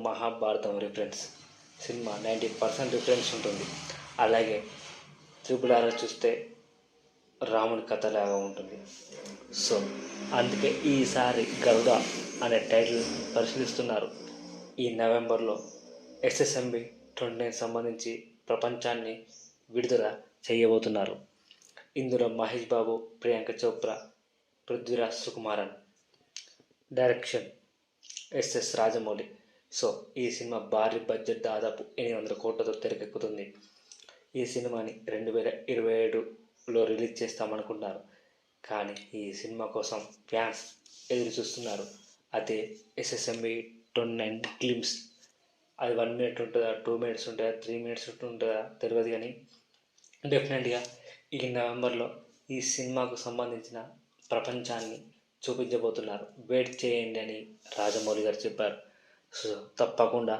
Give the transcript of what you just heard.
Mahabharatam reference cinema 90% reference ఉంటుంది. అలాగే RRR చూస్తే రాముని కథలాగా ఉంటుంది. సో అందుకే ఈసారి గరుడ అనే టైటిల్ పరిశీలిస్తున్నారు. ఈ నవంబర్లో SSMB 29 సంబంధించి ప్రపంచాన్ని విడుదల చేయబోతున్నారు. ఇందులో Mahesh Babu, Priyanka Chopra, Prithviraj Sukumaran, direction SS Rajamouli. So ఈ సినిమా భారీ బడ్జెట్ దాదాపు 800 కోట్లతో తెరకెక్కుతుంది. ఈ సినిమాని 2027లో రిలీజ్ చేస్తామనుకుంటున్నారు. కానీ ఈ సినిమా కోసం ఫ్యాన్స్ ఎదురు చూస్తున్నారు. అదే SSMB 29 గ్లిమ్స్. అది 1 minute ఉంటుందా, 2 minutes ఉంటుందా, 3 minutes ఉంటుందా తెలియదు. కానీ డెఫినెట్గా ఈ నవంబర్లో ఈ సినిమాకు సంబంధించిన ప్రపంచాన్ని చూపించబోతున్నారు. వెయిట్ చేయండి అని రాజమౌళి గారు చెప్పారు. సో తప్పకుండా